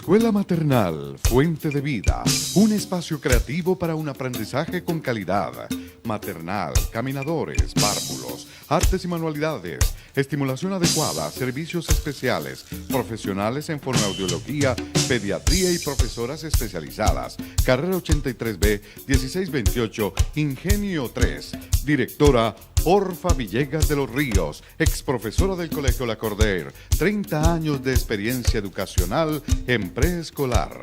Escuela Maternal Fuente de Vida, un espacio creativo para un aprendizaje con calidad. Maternal, caminadores, párvulos, artes y manualidades, estimulación adecuada, servicios especiales, profesionales en fonoaudiología, pediatría y profesoras especializadas. Carrera 83B, 1628, Ingenio 3. Directora Orfa Villegas de los Ríos, ex profesora del Colegio La Corder, 30 años de experiencia educacional en preescolar.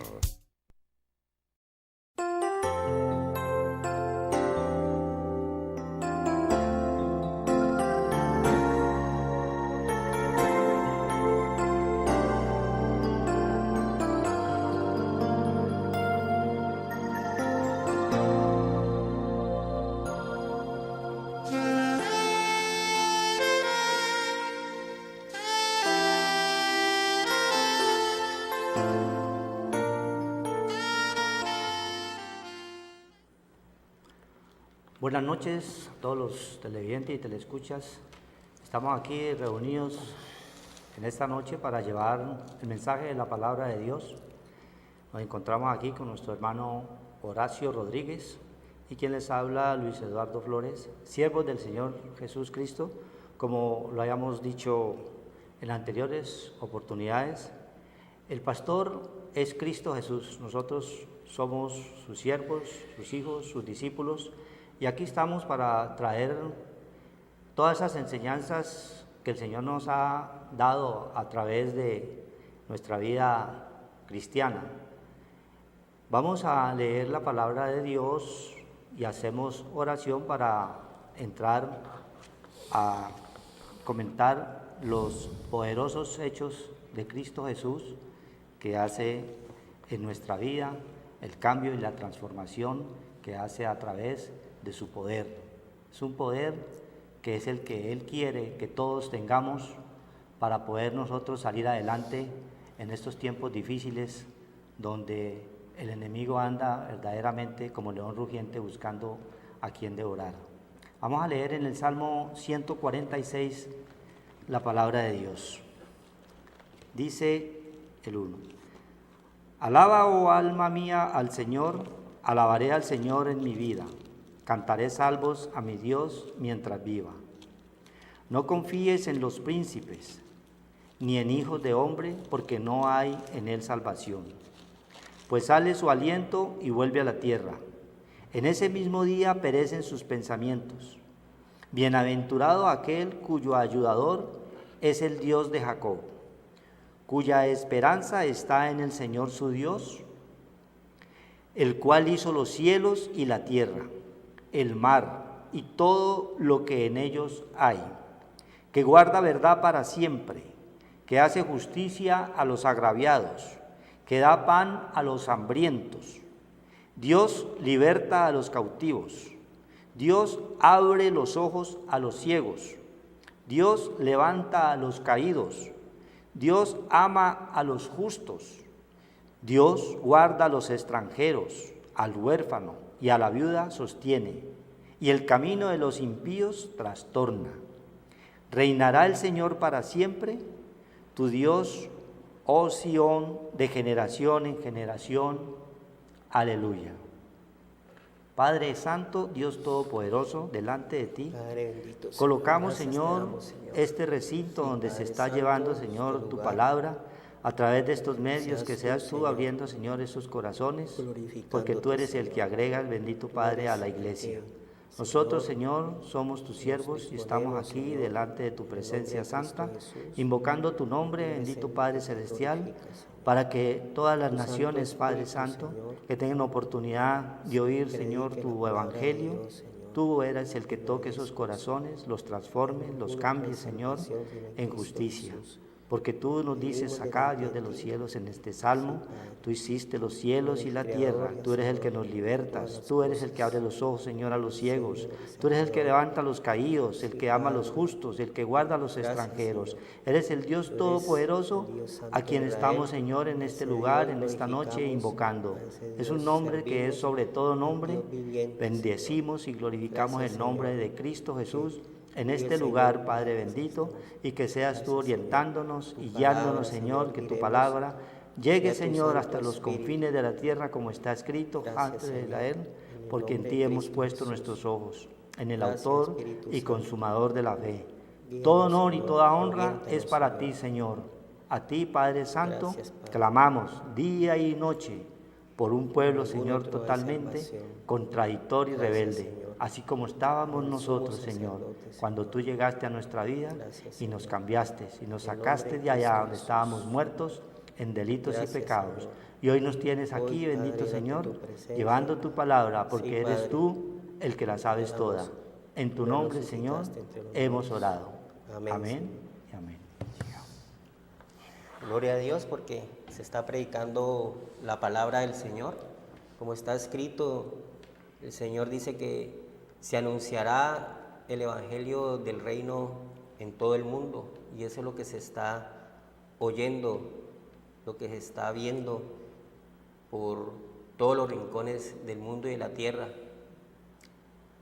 Buenas noches a todos los televidentes y telescuchas. Estamos aquí reunidos en esta noche para llevar el mensaje de la palabra de Dios. Nos encontramos aquí con nuestro hermano Horacio Rodríguez y quien les habla, Luis Eduardo Flores, siervos del Señor Jesús Cristo, como lo habíamos dicho en anteriores oportunidades. El pastor es Cristo Jesús, nosotros somos sus siervos, sus hijos, sus discípulos. Y aquí estamos para traer todas esas enseñanzas que el Señor nos ha dado a través de nuestra vida cristiana. Vamos a leer la palabra de Dios y hacemos oración para entrar a comentar los poderosos hechos de Cristo Jesús que hace en nuestra vida, el cambio y la transformación que hace a través de su poder. Es un poder que es el que Él quiere que todos tengamos para poder nosotros salir adelante en estos tiempos difíciles donde el enemigo anda verdaderamente como león rugiente buscando a quien devorar. Vamos a leer en el Salmo 146 la palabra de Dios. Dice el 1: Alaba, oh alma mía, al Señor, alabaré al Señor en mi vida. Cantaré salmos a mi Dios mientras viva. No confíes en los príncipes, ni en hijos de hombre, porque no hay en él salvación. Pues sale su aliento y vuelve a la tierra. En ese mismo día perecen sus pensamientos. Bienaventurado aquel cuyo ayudador es el Dios de Jacob, cuya esperanza está en el Señor su Dios, el cual hizo los cielos y la tierra, el mar y todo lo que en ellos hay, que guarda verdad para siempre, que hace justicia a los agraviados, que da pan a los hambrientos. Dios liberta a los cautivos. Dios abre los ojos a los ciegos. Dios levanta a los caídos. Dios ama a los justos. Dios guarda a los extranjeros, al huérfano y a la viuda sostiene, y el camino de los impíos trastorna. Reinará el Señor para siempre, tu Dios, oh Sión, de generación en generación. Aleluya. Padre Santo, Dios Todopoderoso, delante de ti, colocamos, Señor, este recinto donde se está llevando, Señor, tu palabra, a través de estos medios, que seas tú abriendo, Señor, esos corazones, porque tú eres el que agregas, bendito Padre, a la iglesia. Nosotros, Señor, somos tus siervos y estamos aquí delante de tu presencia santa, invocando tu nombre, bendito Padre Celestial, para que todas las naciones, Padre Santo, que tengan oportunidad de oír, Señor, tu evangelio, tú eres el que toque esos corazones, los transforme, los cambie, Señor, en justicia. Porque tú nos dices acá, Dios de los cielos, en este salmo, tú hiciste los cielos y la tierra, tú eres el que nos libertas, tú eres el que abre los ojos, Señor, a los ciegos, tú eres el que levanta a los caídos, el que ama a los justos, el que guarda a los extranjeros. Eres el Dios Todopoderoso a quien estamos, Señor, en este lugar, en esta noche, invocando. Es un nombre que es sobre todo nombre. Bendecimos y glorificamos el nombre de Cristo Jesús en este lugar, Padre bendito, y que seas tú orientándonos y guiándonos, Señor, que tu palabra llegue, Señor, hasta los confines de la tierra, como está escrito antes de Israel, porque en ti hemos puesto nuestros ojos, en el autor y consumador de la fe. Todo honor y toda honra es para ti, Señor. A ti, Padre Santo, clamamos día y noche por un pueblo, Señor, totalmente contradictorio y rebelde, así como estábamos nosotros, Señor, cuando tú llegaste a nuestra vida y nos cambiaste, y nos sacaste de allá donde estábamos muertos en delitos y pecados. Y hoy nos tienes aquí, bendito Señor, llevando tu palabra, porque eres tú el que la sabes toda. En tu nombre, Señor, hemos orado. Amén y amén. Gloria a Dios, porque se está predicando la palabra del Señor. Como está escrito, el Señor dice que se anunciará el evangelio del reino en todo el mundo, y eso es lo que se está oyendo, lo que se está viendo por todos los rincones del mundo y de la tierra.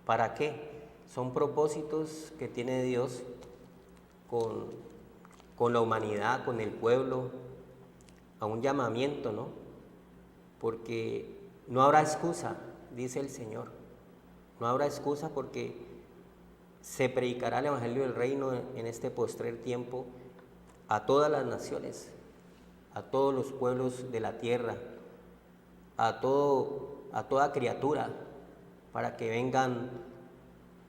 ¿Para qué? Son propósitos que tiene Dios con la humanidad, con el pueblo, a un llamamiento, ¿no? Porque no habrá excusa, dice el Señor. No habrá excusa, porque se predicará el evangelio del reino en este postrer tiempo a todas las naciones, a todos los pueblos de la tierra, a toda criatura, para que vengan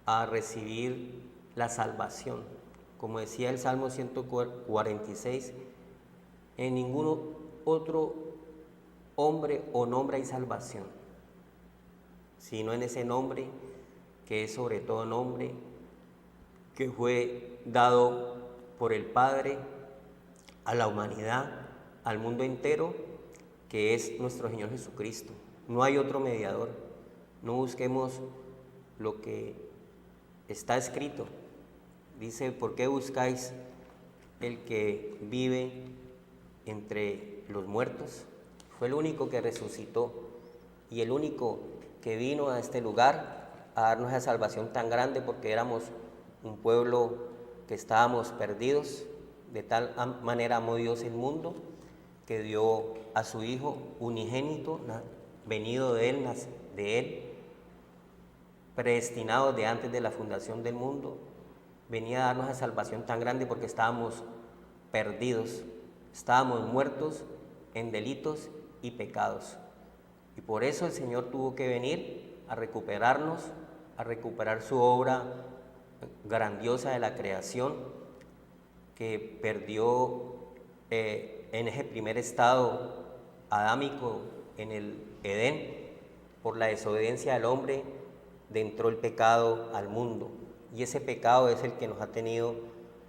a recibir la salvación. Como decía el Salmo 146, en ningún otro hombre o nombre hay salvación, sino en ese nombre que es sobre todo nombre, que fue dado por el Padre a la humanidad, al mundo entero, que es nuestro Señor Jesucristo. No hay otro mediador. No busquemos lo que está escrito. Dice, ¿por qué buscáis el que vive entre los muertos? Fue el único que resucitó y el único que vino a este lugar a darnos esa salvación tan grande, porque éramos un pueblo que estábamos perdidos. De tal manera amó Dios el mundo, que dio a su Hijo unigénito, venido de Él, predestinado de antes de la fundación del mundo. Venía a darnos esa salvación tan grande porque estábamos perdidos, estábamos muertos en delitos y pecados. Y por eso el Señor tuvo que venir a recuperarnos, a recuperar su obra grandiosa de la creación, que perdió en ese primer estado adámico en el Edén. Por la desobediencia del hombre entró el pecado al mundo, y ese pecado es el que nos ha tenido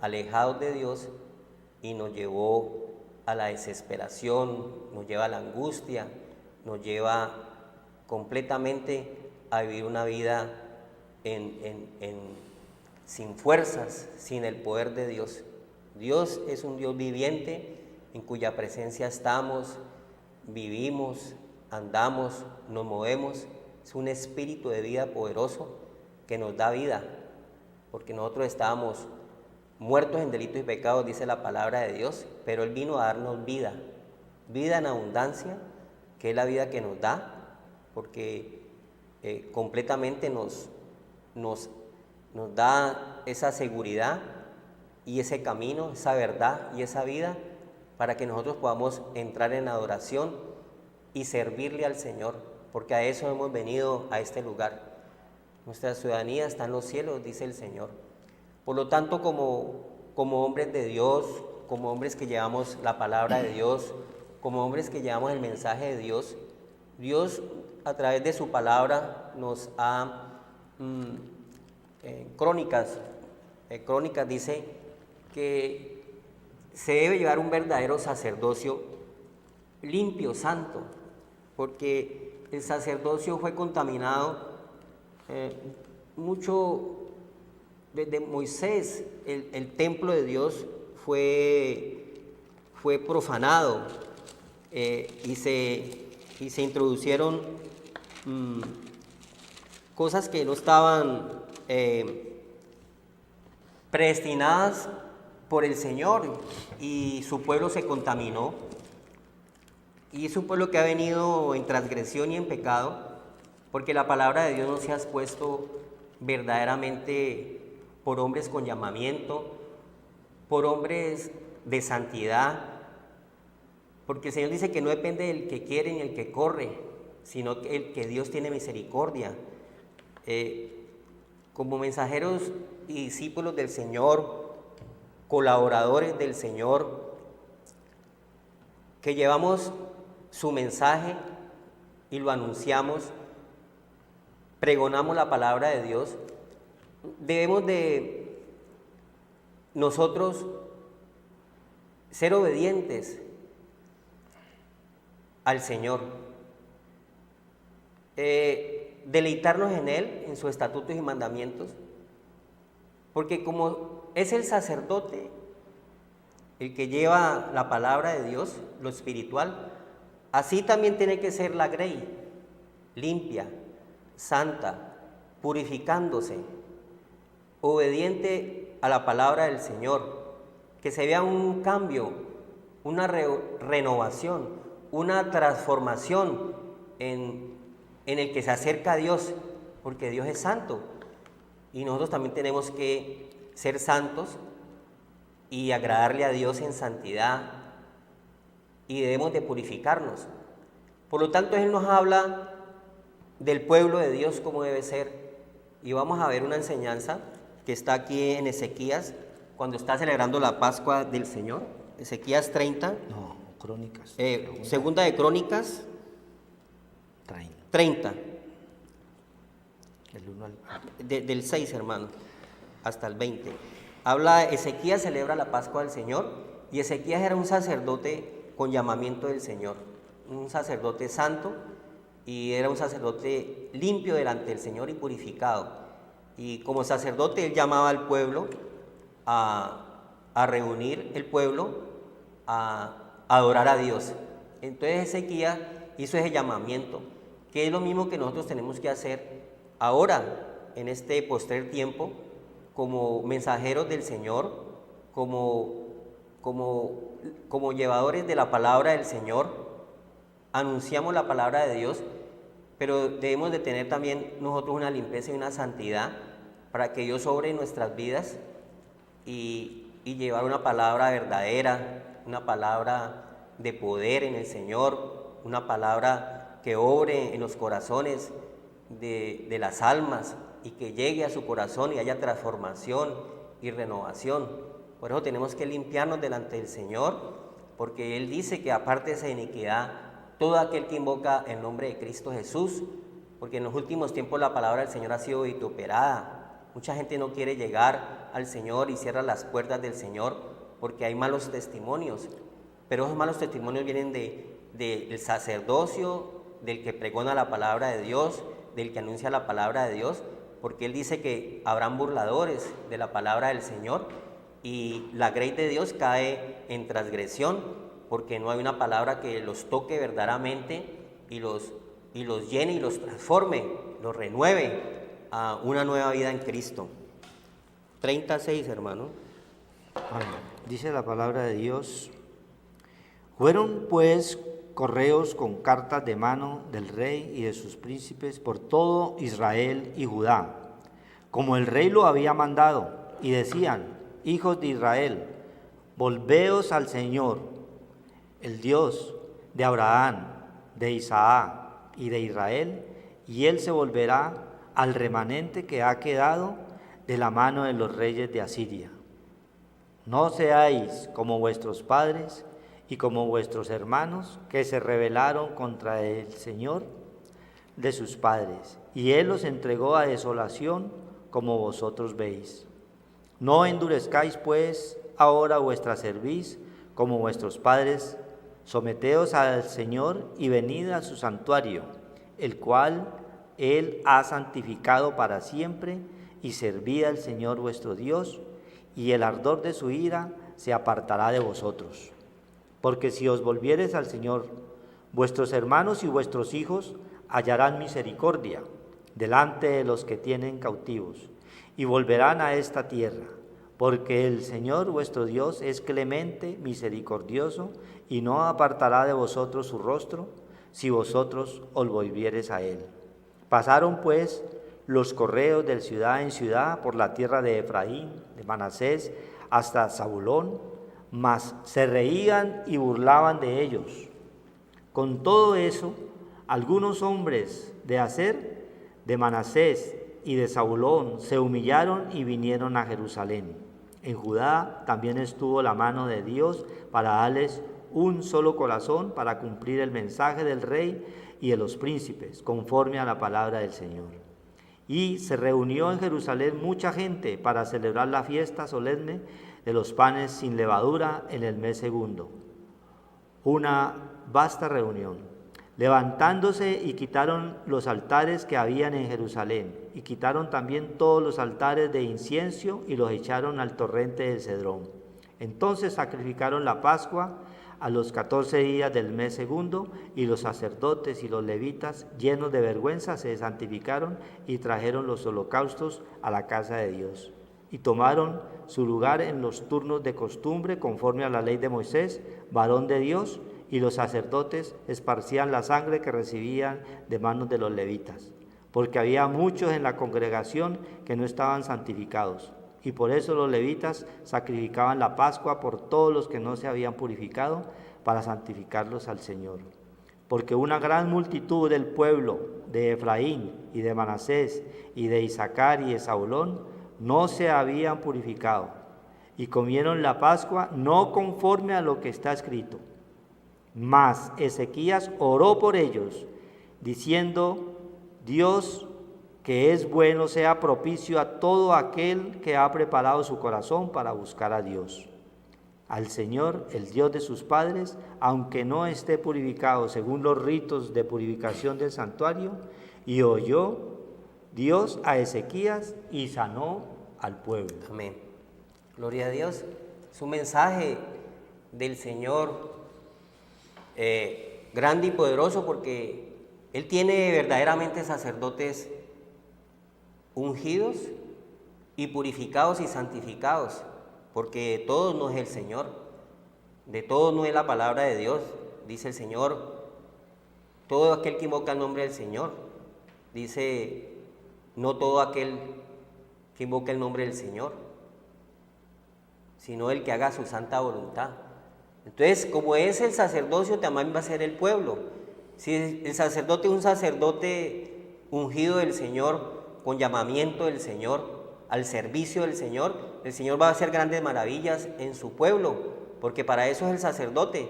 alejados de Dios y nos llevó a la desesperación, nos lleva a la angustia, nos lleva completamente a vivir una vida sin fuerzas, sin el poder de Dios. Dios es un Dios viviente en cuya presencia estamos, vivimos, andamos, nos movemos. Es un espíritu de vida poderoso que nos da vida, porque nosotros estábamos muertos en delitos y pecados, dice la palabra de Dios, pero Él vino a darnos vida, vida en abundancia, que es la vida que nos da, porque completamente nos da esa seguridad y ese camino, esa verdad y esa vida, para que nosotros podamos entrar en adoración y servirle al Señor, porque a eso hemos venido a este lugar. Nuestra ciudadanía está en los cielos, dice el Señor. Por lo tanto, como hombres de Dios, como hombres que llevamos la palabra de Dios, como hombres que llevamos el mensaje de Dios, Dios a través de su palabra nos ha... Crónicas dice que se debe llevar un verdadero sacerdocio limpio, santo, porque el sacerdocio fue contaminado mucho desde Moisés. El templo de Dios fue profanado y se introducieron cosas que no estaban predestinadas por el Señor, y su pueblo se contaminó. Y es un pueblo que ha venido en transgresión y en pecado, porque la palabra de Dios no se ha expuesto verdaderamente por hombres con llamamiento, por hombres de santidad, porque el Señor dice que no depende del que quiere ni el que corre, sino el que Dios tiene misericordia. Como mensajeros y discípulos del Señor, colaboradores del Señor, que llevamos su mensaje y lo anunciamos, pregonamos la palabra de Dios, debemos de nosotros ser obedientes al Señor, deleitarnos en Él, en sus estatutos y mandamientos, porque como es el sacerdote el que lleva la palabra de Dios, lo espiritual, así también tiene que ser la grey, limpia, santa, purificándose, obediente a la palabra del Señor, que se vea un cambio, una renovación, una transformación en el que se acerca a Dios, porque Dios es santo y nosotros también tenemos que ser santos y agradarle a Dios en santidad, y debemos de purificarnos. Por lo tanto, Él nos habla del pueblo de Dios como debe ser, y vamos a ver una enseñanza que está aquí en Ezequías, cuando está celebrando la Pascua del Señor, Ezequías 30. No, Crónicas. Segunda de Crónicas 30. El 1 al... Del 6, hermano, hasta el 20. Habla, Ezequías celebra la Pascua del Señor, y Ezequías era un sacerdote con llamamiento del Señor, un sacerdote santo, y era un sacerdote limpio delante del Señor y purificado. Y como sacerdote él llamaba al pueblo a reunir el pueblo, a adorar a Dios. Entonces Ezequías hizo ese llamamiento, que es lo mismo que nosotros tenemos que hacer ahora, en este postrer tiempo, como mensajeros del Señor, como llevadores de la palabra del Señor. Anunciamos la palabra de Dios, pero debemos de tener también nosotros una limpieza y una santidad para que Dios obre en nuestras vidas y llevar una palabra verdadera, una palabra de poder en el Señor, una palabra que obre en los corazones de las almas y que llegue a su corazón y haya transformación y renovación. Por eso tenemos que limpiarnos delante del Señor, porque Él dice que aparte de esa iniquidad, todo aquel que invoca el nombre de Cristo Jesús, porque en los últimos tiempos la palabra del Señor ha sido vituperada. Mucha gente no quiere llegar al Señor y cierra las puertas del Señor porque hay malos testimonios, pero esos malos testimonios vienen del sacerdocio, del que pregona la palabra de Dios, del que anuncia la palabra de Dios, porque Él dice que habrán burladores de la palabra del Señor y la grey de Dios cae en transgresión, porque no hay una palabra que los toque verdaderamente y los llene y los transforme, los renueve a una nueva vida en Cristo. 36, hermano. Dice la palabra de Dios: fueron pues correos con cartas de mano del rey y de sus príncipes por todo Israel y Judá, como el rey lo había mandado, y decían: hijos de Israel, volveos al Señor, el Dios de Abraham, de Isaac y de Israel, y Él se volverá al remanente que ha quedado de la mano de los reyes de Asiria. No seáis como vuestros padres y como vuestros hermanos, que se rebelaron contra el Señor de sus padres, y Él los entregó a desolación, como vosotros veis. No endurezcáis pues ahora vuestra cerviz como vuestros padres. Someteos al Señor y venid a su santuario, el cual Él ha santificado para siempre, y servid al Señor vuestro Dios, y el ardor de su ira se apartará de vosotros. Porque si os volviereis al Señor, vuestros hermanos y vuestros hijos hallarán misericordia delante de los que tienen cautivos, y volverán a esta tierra, porque el Señor vuestro Dios es clemente, misericordioso, y no apartará de vosotros su rostro, si vosotros os volviereis a él. Pasaron pues los correos de ciudad en ciudad por la tierra de Efraín, de Manasés, hasta Zabulón, mas se reían y burlaban de ellos. Con todo eso, algunos hombres de Aser, de Manasés y de Zabulón se humillaron y vinieron a Jerusalén. En Judá también estuvo la mano de Dios para darles un solo corazón para cumplir el mensaje del rey y de los príncipes, conforme a la palabra del Señor. Y se reunió en Jerusalén mucha gente para celebrar la fiesta solemne de los panes sin levadura en el mes segundo. Una vasta reunión. Levantándose y quitaron los altares que habían en Jerusalén, y quitaron también todos los altares de incienso y los echaron al torrente del Cedrón. Entonces sacrificaron la Pascua a los 14 días del mes segundo, y los sacerdotes y los levitas, llenos de vergüenza, se santificaron y trajeron los holocaustos a la casa de Dios. Y tomaron su lugar en los turnos de costumbre, conforme a la ley de Moisés, varón de Dios, y los sacerdotes esparcían la sangre que recibían de manos de los levitas, porque había muchos en la congregación que no estaban santificados, y por eso los levitas sacrificaban la Pascua por todos los que no se habían purificado, para santificarlos al Señor. Porque una gran multitud del pueblo de Efraín y de Manasés y de Isaacar y de Zabulón no se habían purificado, y comieron la Pascua no conforme a lo que está escrito. Mas Ezequías oró por ellos, diciendo: Dios, que es bueno, sea propicio a todo aquel que ha preparado su corazón para buscar a Dios, al Señor, el Dios de sus padres, aunque no esté purificado según los ritos de purificación del santuario. Y oyó Dios a Ezequías y sanó al pueblo. Amén. Gloria a Dios. Es un mensaje del Señor grande y poderoso, porque Él tiene verdaderamente sacerdotes ungidos y purificados y santificados, porque de todos no es el Señor, de todos no es la palabra de Dios. Dice el Señor: todo aquel que invoca el nombre del Señor. Dice: no todo aquel que invoca el nombre del Señor, sino el que haga su santa voluntad. Entonces, como es el sacerdocio, también va a ser el pueblo. Si el sacerdote es un sacerdote ungido del Señor, con llamamiento del Señor, al servicio del Señor, el Señor va a hacer grandes maravillas en su pueblo, porque para eso es el sacerdote,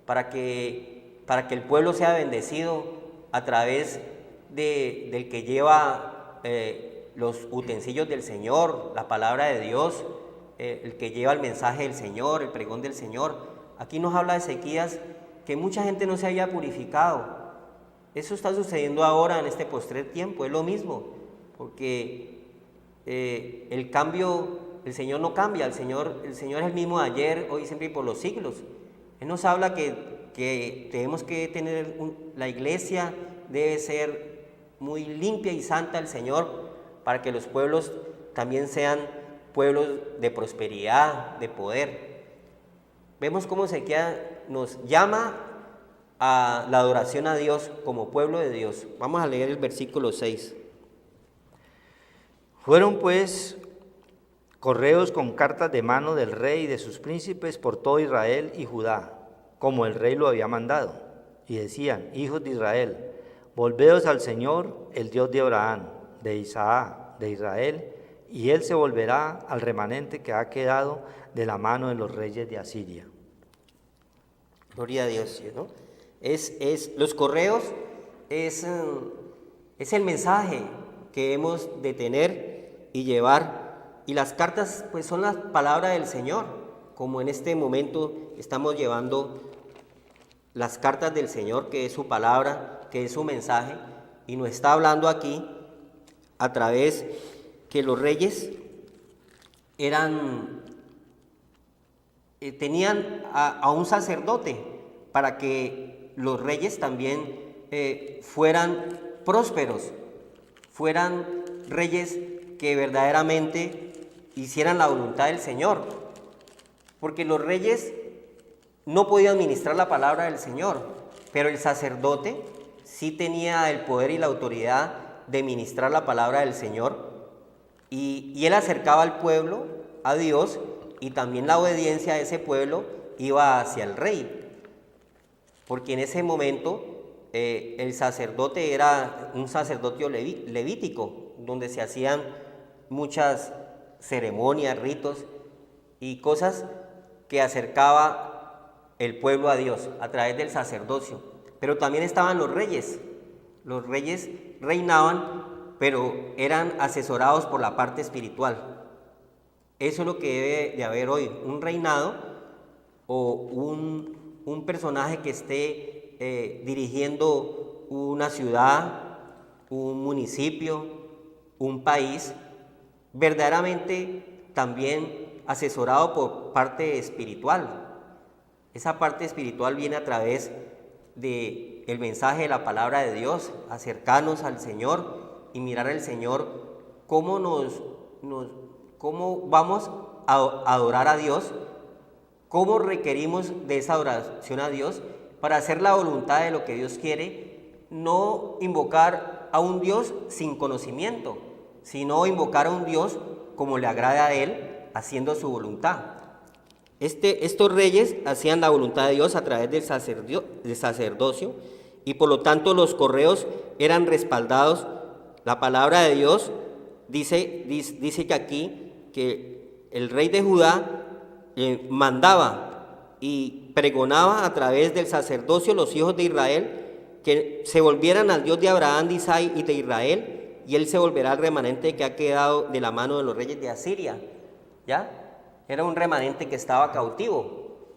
para que el pueblo sea bendecido a través del que lleva los utensilios del Señor, la palabra de Dios, el que lleva el mensaje del Señor, el pregón del Señor. Aquí nos habla de Ezequías, que mucha gente no se había purificado. Eso está sucediendo ahora en este postrer tiempo, es lo mismo, porque el cambio, el Señor no cambia, el Señor es el mismo de ayer, hoy, siempre y por los siglos. Él nos habla que tenemos que tener, la iglesia debe ser muy limpia y santa el Señor, para que los pueblos también sean pueblos de prosperidad, de poder. Vemos cómo Ezequías nos llama a la adoración a Dios como pueblo de Dios. Vamos a leer el versículo 6. Fueron pues correos con cartas de mano del rey y de sus príncipes por todo Israel y Judá, como el rey lo había mandado. Y decían: hijos de Israel, volveos al Señor, el Dios de Abraham, de Isaac, de Israel, y Él se volverá al remanente que ha quedado de la mano de los reyes de Asiria. Gloria a Dios, ¿no? Los correos es el mensaje que hemos de tener y llevar, y las cartas pues son las palabras del Señor, como en este momento estamos llevando las cartas del Señor, que es su palabra, que es su mensaje, y nos está hablando aquí a través que los reyes tenían a un sacerdote para que los reyes también fueran prósperos, fueran reyes que verdaderamente hicieran la voluntad del Señor, porque los reyes no podían ministrar la palabra del Señor, pero el sacerdote sí tenía el poder y la autoridad de ministrar la palabra del Señor, y él acercaba al pueblo a Dios, y también la obediencia de ese pueblo iba hacia el rey, porque en ese momento el sacerdote era un sacerdocio levítico, donde se hacían muchas ceremonias, ritos y cosas que acercaba el pueblo a Dios a través del sacerdocio. Pero también estaban los reyes reinaban, pero eran asesorados por la parte espiritual. Eso es lo que debe de haber hoy, un reinado o un personaje que esté dirigiendo una ciudad, un municipio, un país, verdaderamente también asesorado por parte espiritual. Esa parte espiritual viene a través del mensaje de la palabra de Dios, acercarnos al Señor y mirar al Señor cómo cómo vamos a adorar a Dios, cómo requerimos de esa adoración a Dios para hacer la voluntad de lo que Dios quiere, no invocar a un Dios sin conocimiento, sino invocar a un Dios como le agrada a Él, haciendo su voluntad. Estos reyes hacían la voluntad de Dios a través del sacerdocio, y por lo tanto los correos eran respaldados. La palabra de Dios dice que aquí que el rey de Judá mandaba y pregonaba a través del sacerdocio los hijos de Israel que se volvieran al Dios de Abraham, de Isaac y de Israel, y él se volverá al remanente que ha quedado de la mano de los reyes de Asiria. ¿Ya? Era un remanente que estaba cautivo,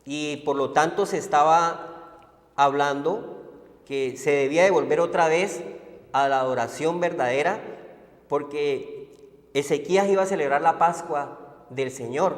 y por lo tanto se estaba hablando que se debía de volver otra vez a la adoración verdadera, porque Ezequías iba a celebrar la Pascua del Señor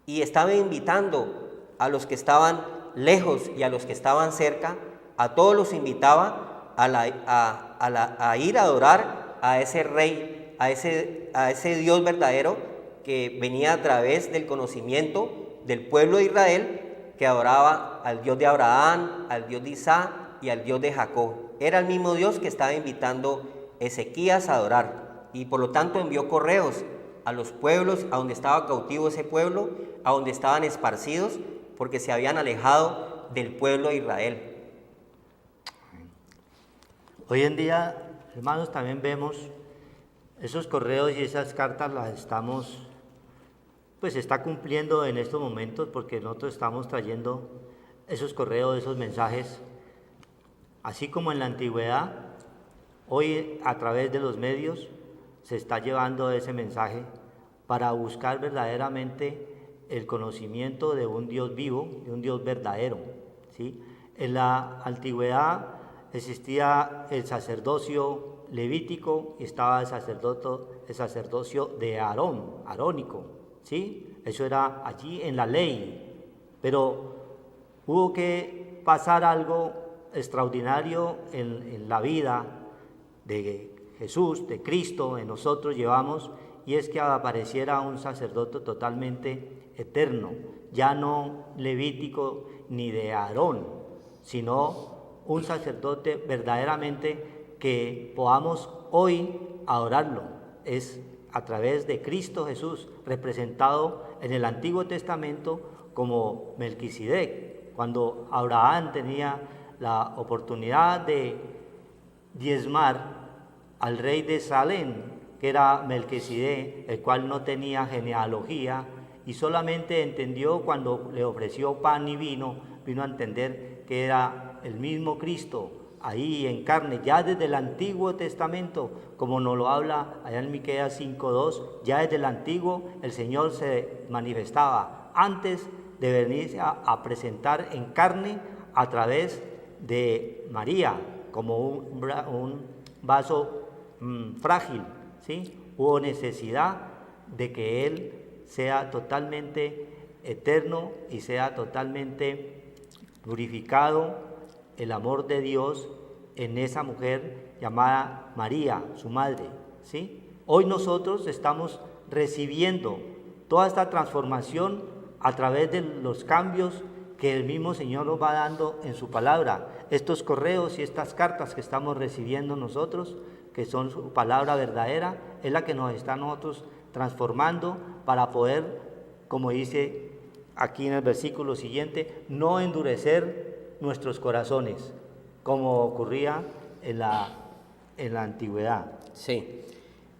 y estaba invitando a los que estaban lejos y a los que estaban cerca, a todos los invitaba a ir a adorar a ese rey, a ese Dios verdadero que venía a través del conocimiento del pueblo de Israel, que adoraba al Dios de Abraham, al Dios de Isaac y al Dios de Jacob. Era el mismo Dios que estaba invitando Ezequías a adorar, y por lo tanto envió correos a los pueblos, a donde estaba cautivo ese pueblo, a donde estaban esparcidos, porque se habían alejado del pueblo de Israel. Hoy en día, hermanos, también vemos esos correos y esas cartas se está cumpliendo en estos momentos, porque nosotros estamos trayendo esos correos, esos mensajes, así como en la antigüedad. Hoy, a través de los medios, se está llevando ese mensaje para buscar verdaderamente el conocimiento de un Dios vivo, de un Dios verdadero, ¿sí? En la antigüedad existía el sacerdocio levítico y estaba el sacerdocio de Aarón, arónico, ¿sí? Eso era allí en la ley, pero hubo que pasar algo extraordinario en la vida de Jesús, de Cristo, en nosotros llevamos, y es que apareciera un sacerdote totalmente eterno, ya no levítico ni de Aarón, sino un sacerdote verdaderamente que podamos hoy adorarlo. Es a través de Cristo Jesús, representado en el Antiguo Testamento como Melquisedec, cuando Abraham tenía la oportunidad de diezmar al rey de Salem, que era Melquisedec, el cual no tenía genealogía y solamente entendió cuando le ofreció pan y vino a entender que era el mismo Cristo ahí en carne, ya desde el Antiguo Testamento, como nos lo habla allá en Miqueas 5:2, ya desde el Antiguo el Señor se manifestaba antes de venirse a presentar en carne a través de María, como un vaso frágil, ¿sí? Hubo necesidad de que Él sea totalmente eterno y sea totalmente glorificado el amor de Dios en esa mujer llamada María, su madre, ¿sí? Hoy nosotros estamos recibiendo toda esta transformación a través de los cambios que el mismo Señor nos va dando en su palabra. Estos correos y estas cartas que estamos recibiendo nosotros, que son su palabra verdadera, es la que nos está a nosotros transformando para poder, como dice aquí en el versículo siguiente, no endurecer nuestros corazones, como ocurría en la antigüedad. Sí.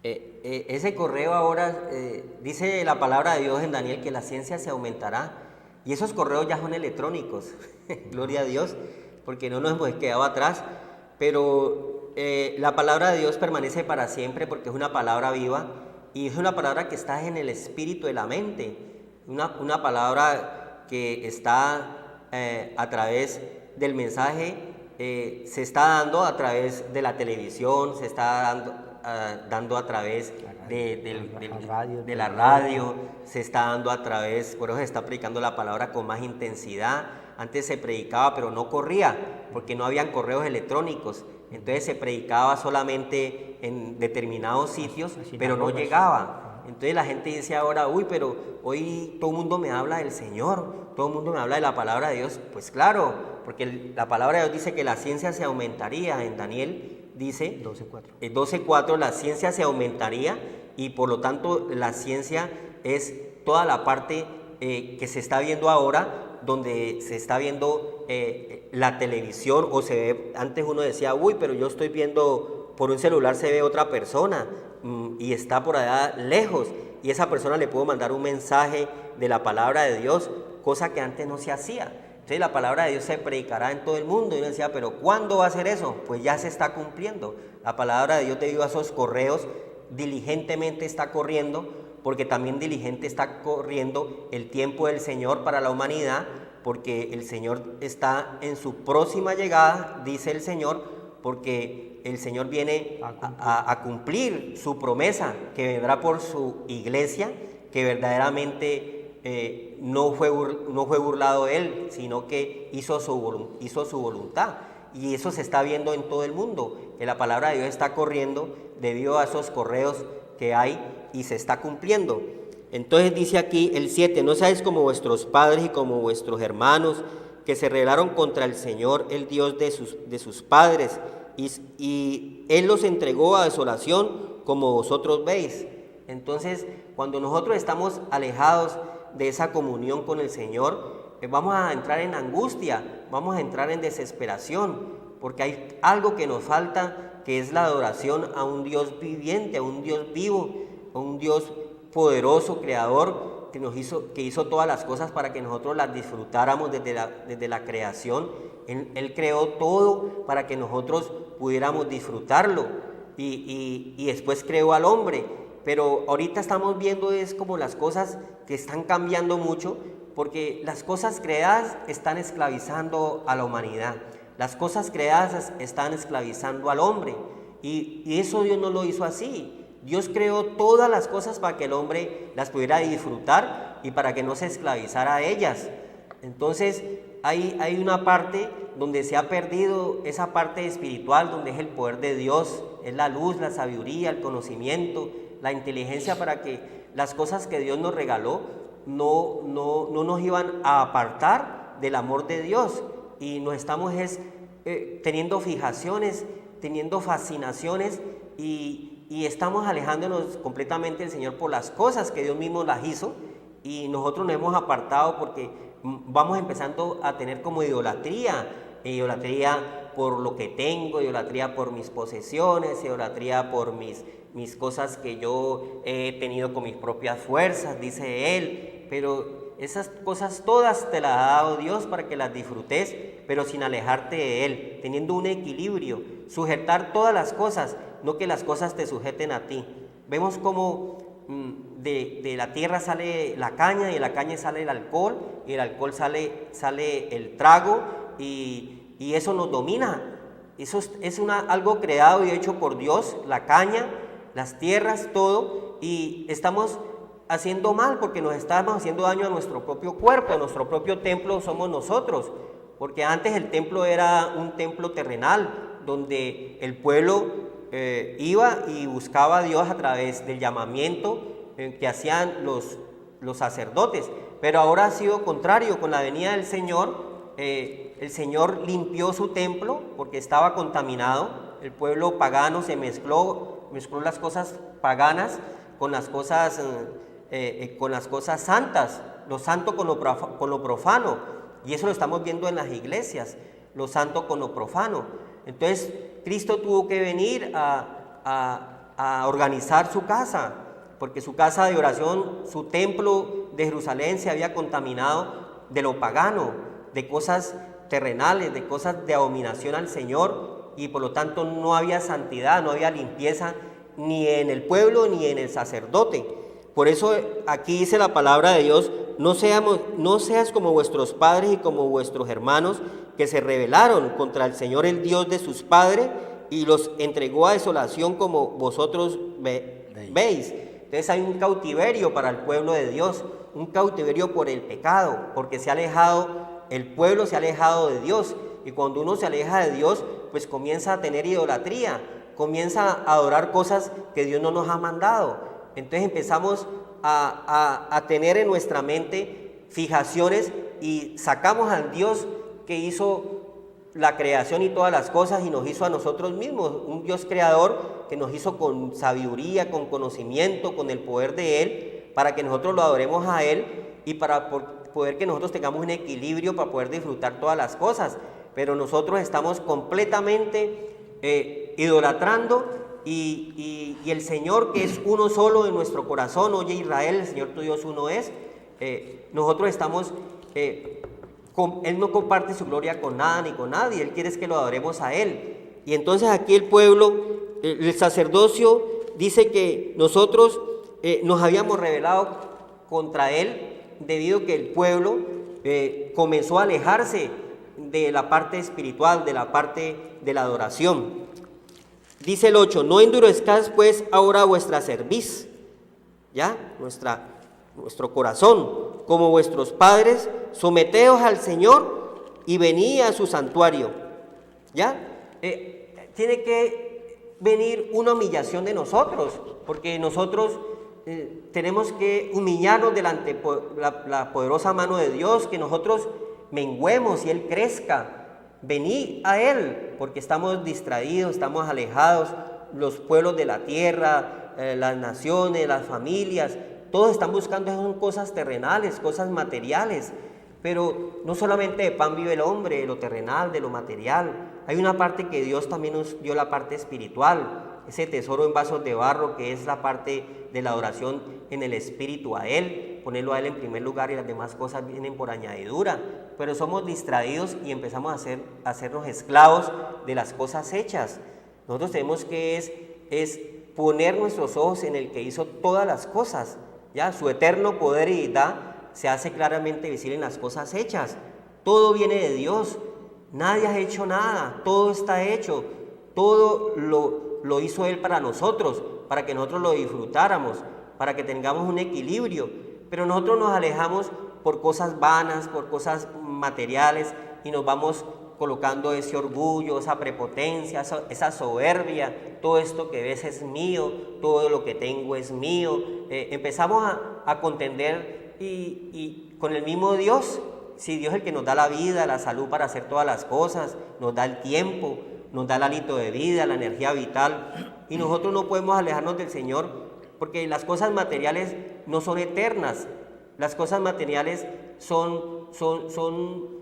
Ese correo ahora, dice la palabra de Dios en Daniel que la ciencia se aumentará, y esos correos ya son electrónicos, gloria a Dios, porque no nos hemos quedado atrás, pero la palabra de Dios permanece para siempre porque es una palabra viva, y es una palabra que está en el espíritu de la mente, una palabra que está a través del mensaje, se está dando a través de la televisión, se está dando a través de la radio, se está dando a través, por eso se está predicando la palabra con más intensidad. Antes se predicaba pero no corría porque no habían correos electrónicos, entonces se predicaba solamente en determinados sitios pero no llegaba. Entonces la gente dice ahora, uy, pero hoy todo el mundo me habla del Señor, todo el mundo me habla de la palabra de Dios. Pues claro, porque la palabra de Dios dice que la ciencia se aumentaría. En Daniel dice 12:4, la ciencia se aumentaría, y por lo tanto la ciencia es toda la parte que se está viendo ahora, donde se está viendo la televisión, o se ve, antes uno decía, uy, pero yo estoy viendo por un celular, se ve otra persona y está por allá lejos, y esa persona le puedo mandar un mensaje de la palabra de Dios, cosa que antes no se hacía. Entonces la palabra de Dios se predicará en todo el mundo, y uno decía, pero ¿cuándo va a ser eso? Pues ya se está cumpliendo. La palabra de Dios debido a esos correos diligentemente está corriendo, porque también diligente está corriendo el tiempo del Señor para la humanidad, porque el Señor está en su próxima llegada, dice el Señor, porque el Señor viene a cumplir su promesa, que vendrá por su iglesia, que verdaderamente no fue burlado él, sino que hizo su voluntad. Y eso se está viendo en todo el mundo, que la palabra de Dios está corriendo debido a esos correos que hay y se está cumpliendo. Entonces dice aquí el 7, no seáis como vuestros padres y como vuestros hermanos, que se rebelaron contra el Señor, el Dios de sus padres, y Él los entregó a desolación, como vosotros veis. Entonces, cuando nosotros estamos alejados de esa comunión con el Señor, vamos a entrar en angustia, vamos a entrar en desesperación, porque hay algo que nos falta, que es la adoración a un Dios viviente, a un Dios vivo, a un Dios poderoso, creador, que hizo todas las cosas para que nosotros las disfrutáramos desde la creación. Él creó todo para que nosotros pudiéramos disfrutarlo, y después creó al hombre. Pero ahorita estamos viendo es como las cosas que están cambiando mucho, porque las cosas creadas están esclavizando a la humanidad. Las cosas creadas están esclavizando al hombre, y eso Dios no lo hizo así. Dios creó todas las cosas para que el hombre las pudiera disfrutar y para que no se esclavizara a ellas. Entonces hay una parte donde se ha perdido esa parte espiritual, donde es el poder de Dios, es la luz, la sabiduría, el conocimiento, la inteligencia, para que las cosas que Dios nos regaló no nos iban a apartar del amor de Dios, y nos estamos teniendo fijaciones, teniendo fascinaciones, y estamos alejándonos completamente del Señor por las cosas que Dios mismo las hizo, y nosotros nos hemos apartado porque vamos empezando a tener como idolatría por lo que tengo, idolatría por mis posesiones, idolatría por mis cosas que yo he tenido con mis propias fuerzas, dice él. Pero esas cosas todas te las ha dado Dios para que las disfrutes, pero sin alejarte de Él, teniendo un equilibrio, sujetar todas las cosas, no que las cosas te sujeten a ti. Vemos cómo de la tierra sale la caña, y de la caña sale el alcohol, y del alcohol sale el trago, y eso nos domina. Eso es algo creado y hecho por Dios, la caña, las tierras, todo, y estamos haciendo mal porque nos estamos haciendo daño a nuestro propio cuerpo, a nuestro propio templo somos nosotros, porque antes el templo era un templo terrenal, donde el pueblo iba y buscaba a Dios a través del llamamiento, que hacían los sacerdotes. Pero ahora ha sido contrario, con la venida del Señor. El Señor limpió su templo porque estaba contaminado. El pueblo pagano se mezcló las cosas paganas con las cosas santas, lo santo con lo profano. Y eso lo estamos viendo en las iglesias, lo santo con lo profano. Entonces Cristo tuvo que venir a organizar su casa, porque su casa de oración, su templo de Jerusalén se había contaminado de lo pagano, de cosas terrenales, de cosas de abominación al Señor, y por lo tanto no había santidad, no había limpieza ni en el pueblo ni en el sacerdote. Por eso aquí dice la palabra de Dios: no seas como vuestros padres y como vuestros hermanos, que se rebelaron contra el Señor, el Dios de sus padres, y los entregó a desolación, como vosotros veis. Entonces hay un cautiverio para el pueblo de Dios, un cautiverio por el pecado, porque el pueblo se ha alejado de Dios, y cuando uno se aleja de Dios, pues comienza a tener idolatría, comienza a adorar cosas que Dios no nos ha mandado. Entonces empezamos a tener en nuestra mente fijaciones y sacamos al Dios que hizo la creación y todas las cosas y nos hizo a nosotros mismos, un Dios creador que nos hizo con sabiduría, con conocimiento, con el poder de Él, para que nosotros lo adoremos a Él y para poder que nosotros tengamos un equilibrio para poder disfrutar todas las cosas. Pero nosotros estamos completamente idolatrando y el Señor, que es uno solo en nuestro corazón, oye Israel, el Señor tu Dios uno es, nosotros estamos, Él no comparte su gloria con nada ni con nadie, Él quiere que lo adoremos a Él. Y entonces aquí el pueblo, el sacerdocio dice que nosotros nos habíamos rebelado contra Él debido a que el pueblo comenzó a alejarse de la parte espiritual, de la parte de la adoración. Dice el 8: no endurezcáis pues ahora vuestra cerviz, ¿ya? Nuestro corazón, como vuestros padres, someteos al Señor y venid a su santuario, ¿ya? Tiene que venir una humillación de nosotros, porque nosotros tenemos que humillarnos delante la poderosa mano de Dios, que nosotros menguemos y Él crezca. Venid a Él, porque estamos distraídos, estamos alejados. Los pueblos de la tierra, las naciones, las familias, todos están buscando son cosas terrenales, cosas materiales. Pero no solamente de pan vive el hombre, de lo terrenal, de lo material. Hay una parte que Dios también nos dio, la parte espiritual, ese tesoro en vasos de barro, que es la parte de la adoración en el espíritu a Él, ponerlo a Él en primer lugar, y las demás cosas vienen por añadidura. Pero somos distraídos y empezamos a hacernos esclavos de las cosas hechas. Nosotros tenemos que es poner nuestros ojos en el que hizo todas las cosas, ¿ya? Su eterno poder y deidad se hace claramente visible en las cosas hechas. Todo viene de Dios, nadie ha hecho nada, todo está hecho, todo lo hizo Él para nosotros, para que nosotros lo disfrutáramos, para que tengamos un equilibrio. Pero nosotros nos alejamos por cosas vanas, por cosas materiales, y nos vamos colocando ese orgullo, esa prepotencia, esa soberbia. Todo esto que ves es mío, todo lo que tengo es mío. Empezamos a contender y con el mismo Dios. Si Dios es el que nos da la vida, la salud para hacer todas las cosas, nos da el tiempo, nos da el hálito de vida, la energía vital, y nosotros no podemos alejarnos del Señor, porque las cosas materiales no son eternas. Las cosas materiales son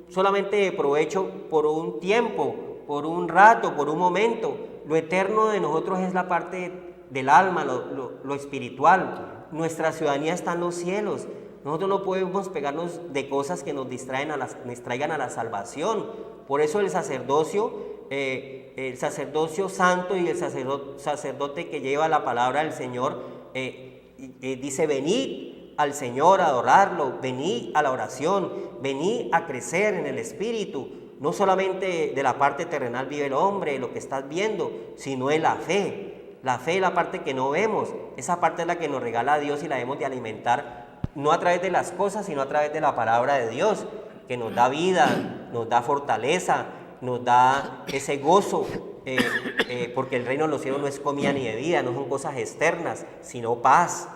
solamente de provecho por un tiempo, por un rato, por un momento. Lo eterno de nosotros es la parte del alma, lo espiritual. Nuestra ciudadanía está en los cielos. Nosotros no podemos pegarnos de cosas que nos traigan a la salvación. Por eso el sacerdocio santo y el sacerdote que lleva la palabra del Señor dice: venid al Señor a adorarlo, venid a la oración, venid a crecer en el Espíritu. No solamente de la parte terrenal vive el hombre, lo que estás viendo, sino de la fe. La fe es la parte que no vemos, esa parte es la que nos regala Dios y la debemos de alimentar, no a través de las cosas, sino a través de la palabra de Dios, que nos da vida, nos da fortaleza, nos da ese gozo, porque el reino de los cielos no es comida ni bebida, no son cosas externas, sino paz,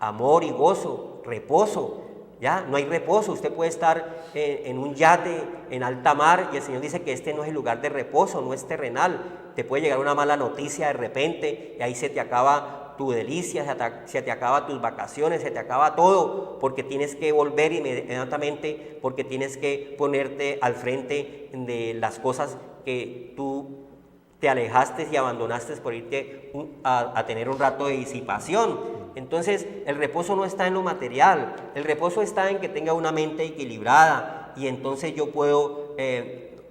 amor y gozo, reposo. Ya, no hay reposo. Usted puede estar en un yate en alta mar y el Señor dice que este no es el lugar de reposo, no es terrenal. Te puede llegar una mala noticia de repente y ahí se te acaba tu delicia, se te acaba tus vacaciones, se te acaba todo, porque tienes que volver inmediatamente, porque tienes que ponerte al frente de las cosas que tú te alejaste y abandonaste por irte a tener un rato de disipación. Entonces, el reposo no está en lo material, el reposo está en que tenga una mente equilibrada y entonces yo puedo,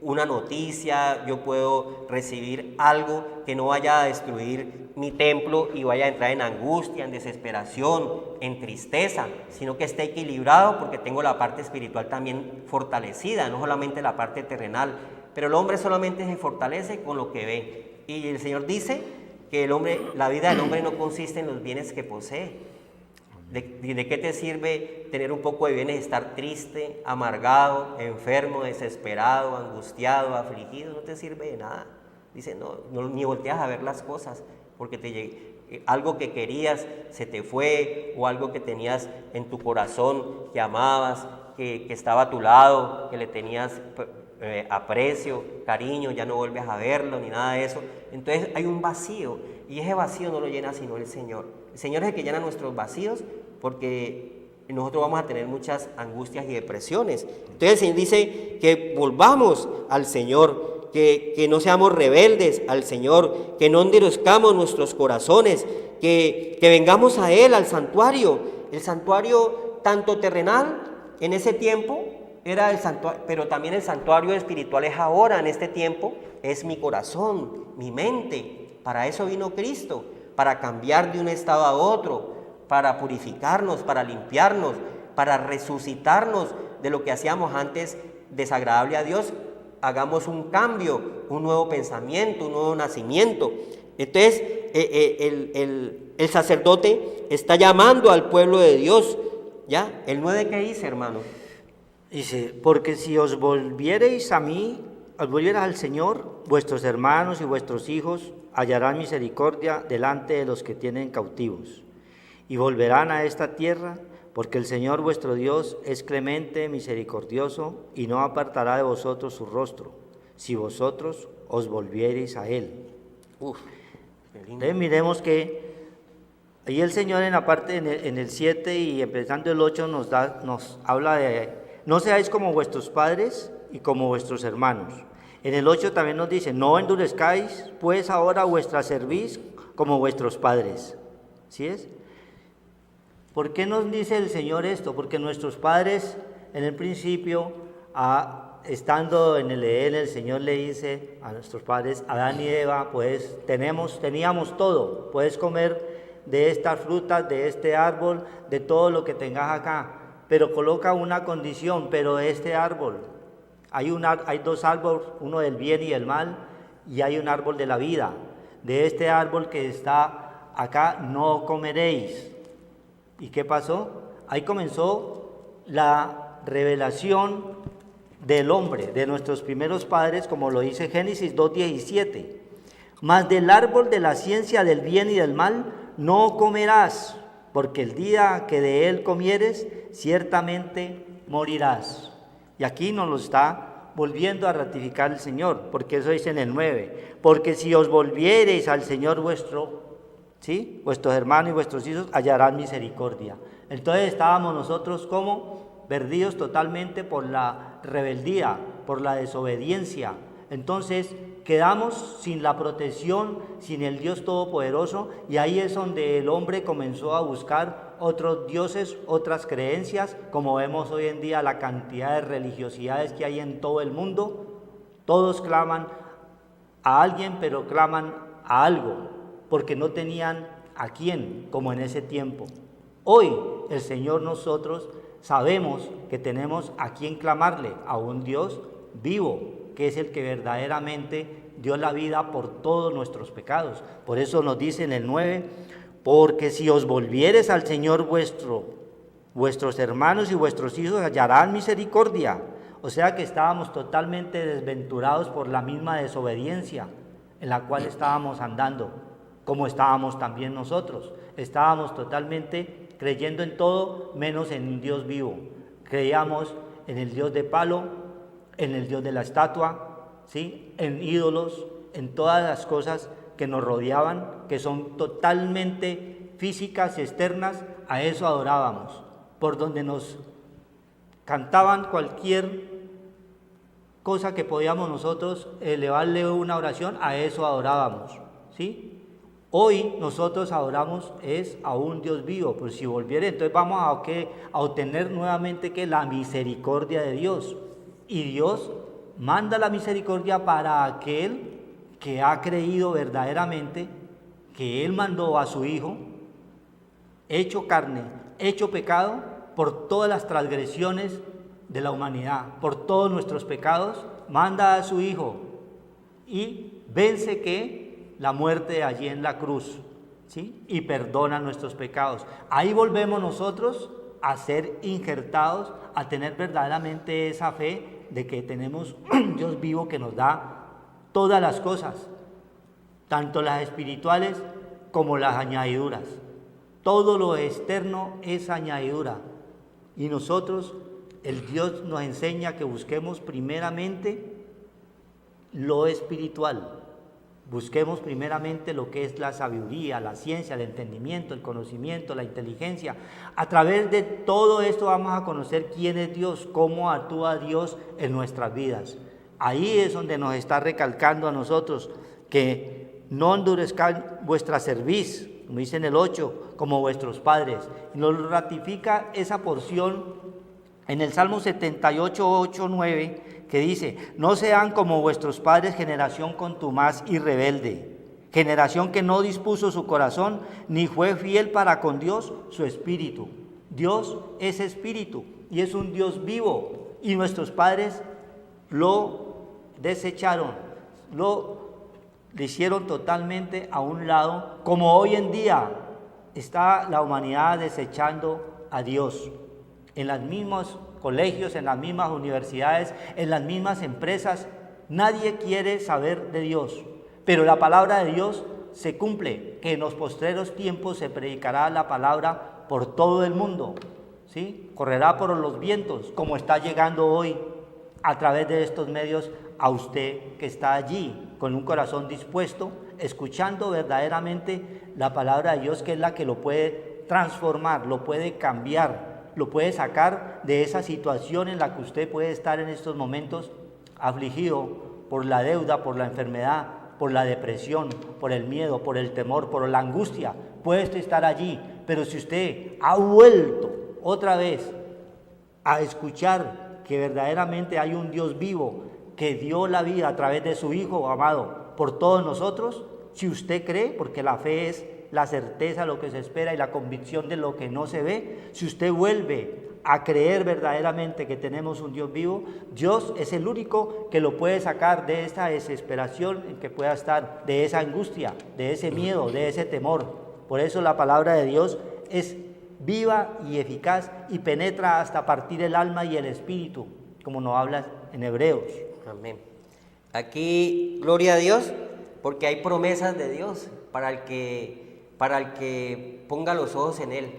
una noticia, yo puedo recibir algo que no vaya a destruir mi templo y vaya a entrar en angustia, en desesperación, en tristeza, sino que esté equilibrado porque tengo la parte espiritual también fortalecida, no solamente la parte terrenal. Pero el hombre solamente se fortalece con lo que ve. Y el Señor dice que la vida del hombre no consiste en los bienes que posee. ¿De qué te sirve tener un poco de bienes y estar triste, amargado, enfermo, desesperado, angustiado, afligido? No te sirve de nada. Dice, no ni volteas a ver las cosas, porque algo que querías se te fue, o algo que tenías en tu corazón, que amabas, que estaba a tu lado, que le tenías aprecio, cariño, ya no vuelves a verlo ni nada de eso. Entonces hay un vacío y ese vacío no lo llena sino el Señor. El Señor es el que llena nuestros vacíos, porque nosotros vamos a tener muchas angustias y depresiones. Entonces el Señor dice que volvamos al Señor, que no seamos rebeldes al Señor, que no endurezcamos nuestros corazones, que vengamos a Él, al santuario. El santuario tanto terrenal en ese tiempo era el santuario, pero también el santuario espiritual es ahora, en este tiempo, es mi corazón, mi mente. Para eso vino Cristo, para cambiar de un estado a otro, para purificarnos, para limpiarnos, para resucitarnos de lo que hacíamos antes desagradable a Dios. Hagamos un cambio, un nuevo pensamiento, un nuevo nacimiento. Entonces, el sacerdote está llamando al pueblo de Dios. ¿Ya? ¿El 9 qué dice, hermano? Dice, porque si os volviereis a mí, os volvieras al Señor, vuestros hermanos y vuestros hijos hallarán misericordia delante de los que tienen cautivos, y volverán a esta tierra, porque el Señor vuestro Dios es clemente, misericordioso, y no apartará de vosotros su rostro, si vosotros os volviereis a Él. Qué lindo. Entonces miremos que ahí el Señor en la parte, en el 7 y empezando el 8 nos habla de, no seáis como vuestros padres y como vuestros hermanos. En el 8 también nos dice, no endurezcáis pues ahora vuestra cerviz como vuestros padres. ¿Sí es? ¿Por qué nos dice el Señor esto? Porque nuestros padres en el principio, estando en el Edén, el Señor le dice a nuestros padres, Adán y Eva, pues teníamos todo, puedes comer de estas frutas, de este árbol, de todo lo que tengas acá, pero coloca una condición, pero de este árbol, hay dos árboles, uno del bien y del mal, y hay un árbol de la vida. De este árbol que está acá no comeréis. ¿Y qué pasó? Ahí comenzó la revelación del hombre, de nuestros primeros padres, como lo dice Génesis 2:17. Mas del árbol de la ciencia del bien y del mal no comerás, porque el día que de él comieres, ciertamente morirás. Y aquí nos lo está volviendo a ratificar el Señor, porque eso dice en el 9. Porque si os volviereis al Señor vuestros hermanos y vuestros hijos hallarán misericordia. Entonces estábamos nosotros como perdidos totalmente por la rebeldía, por la desobediencia. Entonces quedamos sin la protección, sin el Dios Todopoderoso, y ahí es donde el hombre comenzó a buscar otros dioses, otras creencias, como vemos hoy en día la cantidad de religiosidades que hay en todo el mundo. Todos claman a alguien, pero claman a algo, porque no tenían a quién, como en ese tiempo. Hoy el Señor, nosotros sabemos que tenemos a quién clamarle, a un Dios vivo, que es el que verdaderamente dio la vida por todos nuestros pecados. Por eso nos dice en el 9, porque si os volviereis al Señor vuestros hermanos y vuestros hijos hallarán misericordia. O sea que estábamos totalmente desventurados por la misma desobediencia en la cual estábamos andando, como estábamos también nosotros. Estábamos totalmente creyendo en todo menos en un Dios vivo. Creíamos en el Dios de palo, en el Dios de la estatua, ¿sí? En ídolos, en todas las cosas que nos rodeaban, que son totalmente físicas y externas. A eso adorábamos. Por donde nos cantaban cualquier cosa que podíamos nosotros elevarle una oración, a eso adorábamos, ¿sí? Hoy nosotros adoramos es a un Dios vivo, pues si volviera, entonces vamos a obtener nuevamente que la misericordia de Dios. Y Dios manda la misericordia para aquel que ha creído verdaderamente que Él mandó a su Hijo, hecho carne, hecho pecado, por todas las transgresiones de la humanidad, por todos nuestros pecados, manda a su Hijo y vence que la muerte allí en la cruz, ¿sí? Y perdona nuestros pecados. Ahí volvemos nosotros a ser injertados, a tener verdaderamente esa fe de que tenemos un Dios vivo que nos da todas las cosas, tanto las espirituales como las añadiduras. Todo lo externo es añadidura. Y nosotros, el Dios nos enseña que busquemos primeramente lo espiritual. Busquemos primeramente lo que es la sabiduría, la ciencia, el entendimiento, el conocimiento, la inteligencia. A través de todo esto vamos a conocer quién es Dios, cómo actúa Dios en nuestras vidas. Ahí es donde nos está recalcando a nosotros que no endurezcan vuestra cerviz, como dice en el 8, como vuestros padres. Y nos ratifica esa porción en el Salmo 78, 8, 9, que dice: no sean como vuestros padres, generación contumaz y rebelde, generación que no dispuso su corazón, ni fue fiel para con Dios su espíritu. Dios es espíritu y es un Dios vivo, y nuestros padres lo desecharon, lo hicieron totalmente a un lado, como hoy en día está la humanidad desechando a Dios. En los mismos colegios, en las mismas universidades, en las mismas empresas, nadie quiere saber de Dios. Pero la palabra de Dios se cumple, que en los postreros tiempos se predicará la palabra por todo el mundo, ¿sí? Correrá por los vientos, como está llegando hoy a través de estos medios a usted que está allí, con un corazón dispuesto, escuchando verdaderamente la palabra de Dios, que es la que lo puede transformar, lo puede cambiar, lo puede sacar de esa situación en la que usted puede estar en estos momentos afligido por la deuda, por la enfermedad, por la depresión, por el miedo, por el temor, por la angustia. Puede usted estar allí, pero si usted ha vuelto otra vez a escuchar que verdaderamente hay un Dios vivo que dio la vida a través de su Hijo amado por todos nosotros, si usted cree, porque la fe es la certeza de lo que se espera y la convicción de lo que no se ve, si usted vuelve a creer verdaderamente que tenemos un Dios vivo, Dios es el único que lo puede sacar de esta desesperación en que pueda estar, de esa angustia, de ese miedo, de ese temor. Por eso la palabra de Dios es viva y eficaz y penetra hasta partir el alma y el espíritu, como nos habla en Hebreos. Amén. Aquí, gloria a Dios, porque hay promesas de Dios para el que ponga los ojos en Él.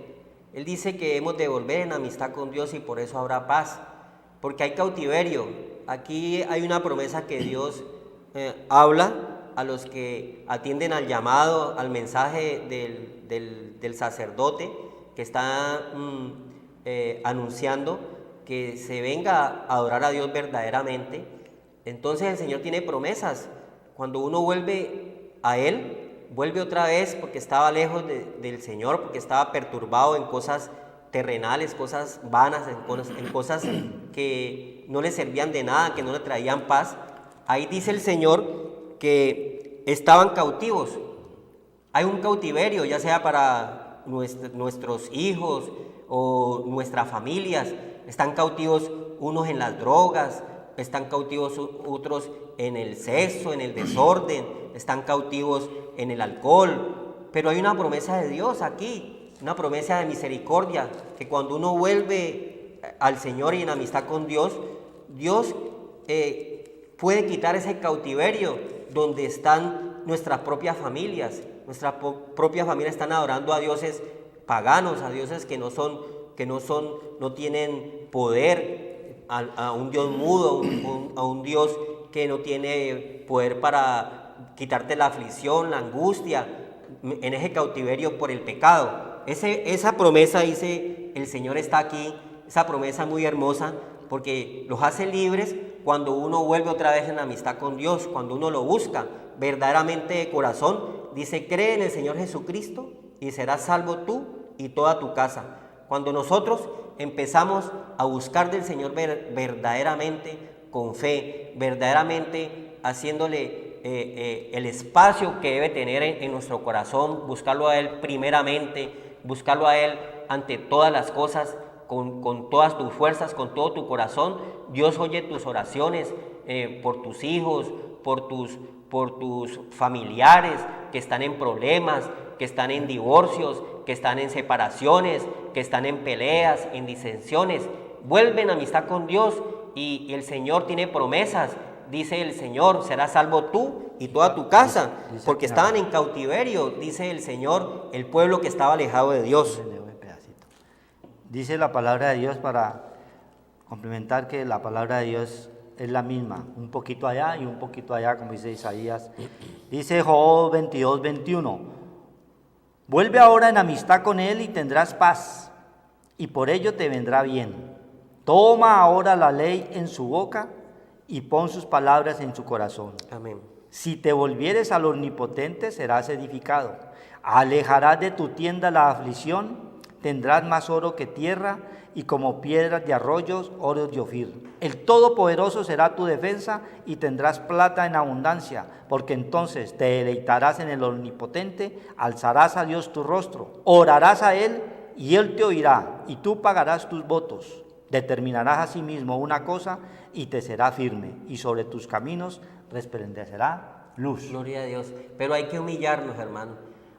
Él dice que hemos de volver en amistad con Dios y por eso habrá paz, porque hay cautiverio. Aquí hay una promesa que Dios habla a los que atienden al llamado, al mensaje del sacerdote que está anunciando que se venga a adorar a Dios verdaderamente. Entonces el Señor tiene promesas. Cuando uno vuelve a Él, vuelve otra vez porque estaba lejos del Señor, porque estaba perturbado en cosas terrenales, cosas vanas, en cosas que no le servían de nada, que no le traían paz. Ahí dice el Señor que estaban cautivos. Hay un cautiverio, ya sea para nuestros hijos o nuestras familias. Están cautivos unos en las drogas, están cautivos otros en el sexo, en el desorden, están cautivos en el alcohol. Pero hay una promesa de Dios aquí, una promesa de misericordia, que cuando uno vuelve al Señor y en amistad con Dios, Dios puede quitar ese cautiverio donde están nuestras propias familias. Nuestras propias familias están adorando a dioses paganos, a dioses que no tienen poder, a un Dios mudo, a un Dios que no tiene poder para quitarte la aflicción, la angustia, en ese cautiverio por el pecado. Esa promesa, dice el Señor, está aquí, esa promesa muy hermosa, porque los hace libres cuando uno vuelve otra vez en amistad con Dios, cuando uno lo busca verdaderamente de corazón. Dice, cree en el Señor Jesucristo y serás salvo tú y toda tu casa. Cuando nosotros empezamos a buscar del Señor verdaderamente con fe, verdaderamente haciéndole el espacio que debe tener en nuestro corazón, buscarlo a Él primeramente, buscarlo a Él ante todas las cosas, con todas tus fuerzas, con todo tu corazón. Dios oye tus oraciones por tus hijos, por tus familiares que están en problemas, que están en divorcios, que están en separaciones, que están en peleas, en disensiones. Vuelven a amistad con Dios y el Señor tiene promesas. Dice el Señor, serás salvo tú y toda tu casa, porque estaban en cautiverio, dice el Señor, el pueblo que estaba alejado de Dios. Dice la palabra de Dios, para complementar, que la palabra de Dios es la misma, un poquito allá y un poquito allá, como dice Isaías. Dice Job 22, 21, vuelve ahora en amistad con Él y tendrás paz, y por ello te vendrá bien. Toma ahora la ley en su boca y pon sus palabras en su corazón. Amén. Si te volvieres al Omnipotente, serás edificado. Alejarás de tu tienda la aflicción, tendrás más oro que tierra, y como piedras de arroyos, oro de Ofir. El Todopoderoso será tu defensa, y tendrás plata en abundancia, porque entonces te deleitarás en el Omnipotente, alzarás a Dios tu rostro, orarás a Él, y Él te oirá, y tú pagarás tus votos. Determinarás asimismo una cosa, y te será firme, y sobre tus caminos resplandecerá luz. Gloria a Dios. Pero hay que humillarnos, hermano.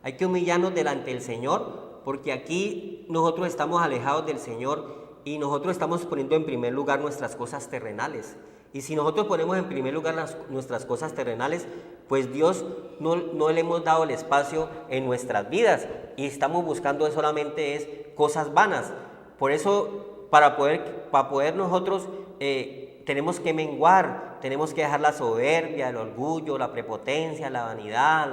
Hay que humillarnos delante del Señor, porque aquí nosotros estamos alejados del Señor y nosotros estamos poniendo en primer lugar nuestras cosas terrenales. Y si nosotros ponemos en primer lugar nuestras cosas terrenales, pues Dios no le hemos dado el espacio en nuestras vidas y estamos buscando solamente cosas vanas. Por eso, para poder nosotros tenemos que menguar, tenemos que dejar la soberbia, el orgullo, la prepotencia, la vanidad,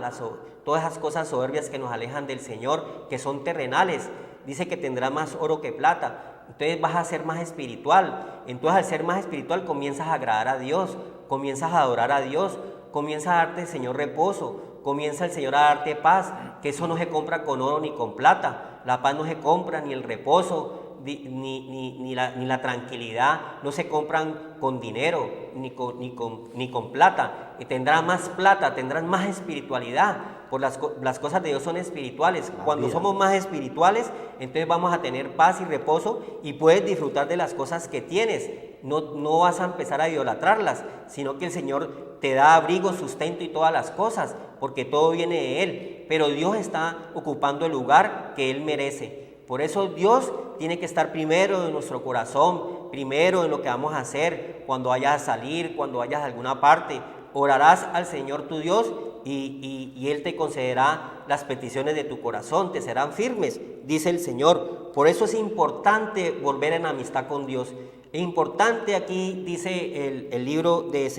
todas esas cosas soberbias que nos alejan del Señor, que son terrenales. Dice que tendrá más oro que plata. Entonces vas a ser más espiritual. Entonces al ser más espiritual comienzas a agradar a Dios, comienzas a adorar a Dios, comienza a darte, Señor, reposo, comienza el Señor a darte paz, que eso no se compra con oro ni con plata. La paz no se compra, ni el reposo, ni la tranquilidad, no se compran con dinero, ni con plata. Y tendrás más plata, tendrás más espiritualidad, por las cosas de Dios son espirituales. Cuando somos más espirituales, entonces vamos a tener paz y reposo y puedes disfrutar de las cosas que tienes. No vas a empezar a idolatrarlas, sino que el Señor te da abrigo, sustento y todas las cosas, porque todo viene de Él. Pero Dios está ocupando el lugar que Él merece. Por eso Dios tiene que estar primero en nuestro corazón, primero en lo que vamos a hacer, cuando vayas a salir, cuando vayas a alguna parte. Orarás al Señor tu Dios y Él te concederá las peticiones de tu corazón, te serán firmes, dice el Señor. Por eso es importante volver en amistad con Dios. Es importante, aquí dice el libro de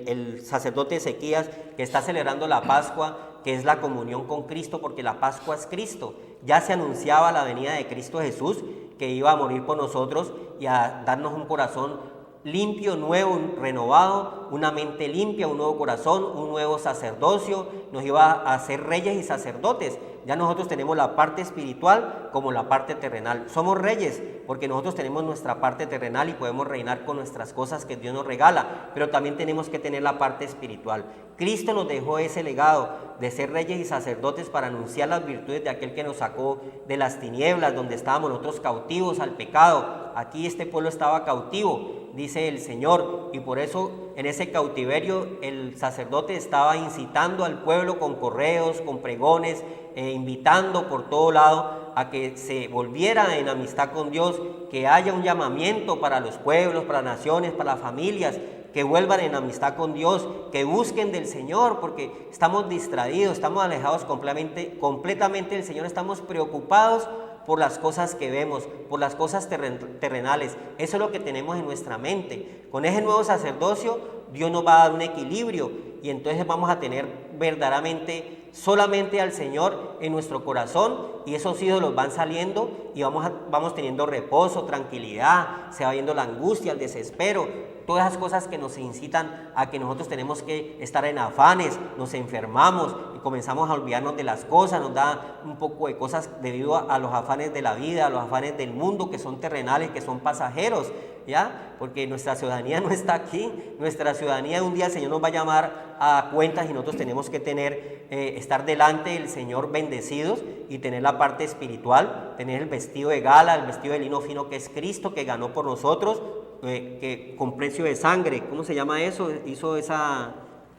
del sacerdote Ezequías, que está celebrando la Pascua, que es la comunión con Cristo, porque la Pascua es Cristo. Ya se anunciaba la venida de Cristo Jesús, que iba a morir por nosotros y a darnos un corazón limpio, nuevo, renovado, una mente limpia, un nuevo corazón, un nuevo sacerdocio, nos iba a hacer reyes y sacerdotes. Ya nosotros tenemos la parte espiritual como la parte terrenal. Somos reyes porque nosotros tenemos nuestra parte terrenal y podemos reinar con nuestras cosas que Dios nos regala, pero también tenemos que tener la parte espiritual. Cristo nos dejó ese legado de ser reyes y sacerdotes para anunciar las virtudes de aquel que nos sacó de las tinieblas, donde estábamos nosotros cautivos al pecado. Aquí este pueblo estaba cautivo, dice el Señor, y por eso en ese cautiverio el sacerdote estaba incitando al pueblo con correos, con pregones, invitando por todo lado a que se volviera en amistad con Dios, que haya un llamamiento para los pueblos, para las naciones, para las familias, que vuelvan en amistad con Dios, que busquen del Señor, porque estamos distraídos, estamos alejados completamente del Señor, estamos preocupados por las cosas que vemos, por las cosas terrenales. Eso es lo que tenemos en nuestra mente. Con ese nuevo sacerdocio, Dios nos va a dar un equilibrio y entonces vamos a tener verdaderamente solamente al Señor en nuestro corazón, y esos ídolos van saliendo y vamos teniendo reposo, tranquilidad, se va viendo la angustia, el desespero, todas esas cosas que nos incitan a que nosotros tenemos que estar en afanes, nos enfermamos y comenzamos a olvidarnos de las cosas, nos da un poco de cosas debido a los afanes de la vida, a los afanes del mundo, que son terrenales, que son pasajeros, ¿ya? Porque nuestra ciudadanía no está aquí, nuestra ciudadanía un día el Señor nos va a llamar a cuentas y nosotros tenemos que estar delante del Señor bendecidos y tener la parte espiritual, tener el vestido de gala, el vestido de lino fino que es Cristo, que ganó por nosotros, que con precio de sangre, ¿cómo se llama eso? Hizo esa...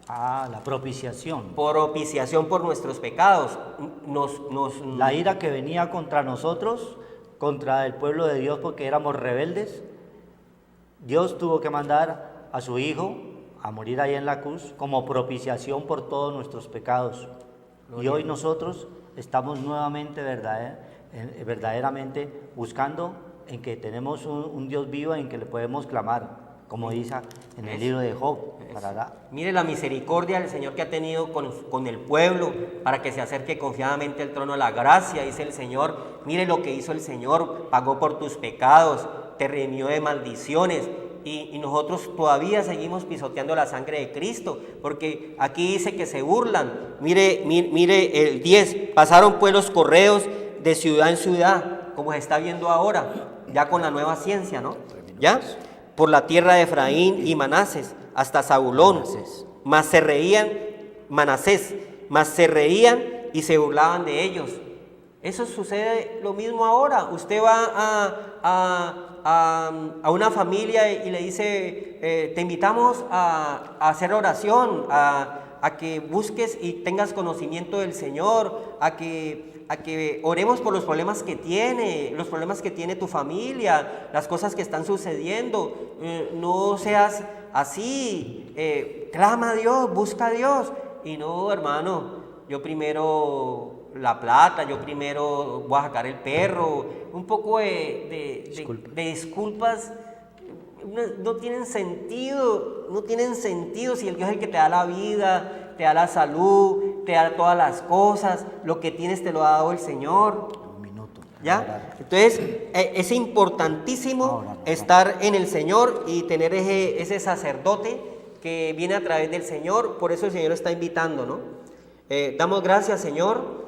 la propiciación. Propiciación por nuestros pecados. La ira que venía contra nosotros, contra el pueblo de Dios porque éramos rebeldes, Dios tuvo que mandar a su Hijo a morir ahí en la cruz como propiciación por todos nuestros pecados. Y hoy nosotros estamos nuevamente verdaderamente buscando en que tenemos un Dios vivo en que le podemos clamar, como dice en el libro de Job. Mire la misericordia del Señor que ha tenido con el pueblo para que se acerque confiadamente al trono de la gracia, dice el Señor. Mire lo que hizo el Señor, pagó por tus pecados, te redimió de maldiciones. Y nosotros todavía seguimos pisoteando la sangre de Cristo, porque aquí dice que se burlan. Mire el 10, pasaron pues los correos de ciudad en ciudad, como se está viendo ahora, ya con la nueva ciencia, ¿no? ¿Ya? Por la tierra de Efraín y Manasés, hasta Zabulón, mas se reían y se burlaban de ellos. Eso sucede lo mismo ahora. Usted va a una familia y le dice, te invitamos a hacer oración, a que busques y tengas conocimiento del Señor, a que oremos por los problemas que tiene tu familia, las cosas que están sucediendo. No seas así, clama a Dios, busca a Dios. Y no, hermano, yo primero la plata, yo primero voy a sacar el perro, un poco de disculpas. No tienen sentido si el Dios es el que te da la vida, te da la salud, te da todas las cosas, lo que tienes te lo ha dado el Señor. ¿Ya? Entonces es importantísimo estar en el Señor y tener ese sacerdote que viene a través del Señor. Por eso el Señor está invitando, ¿no? Damos gracias, Señor,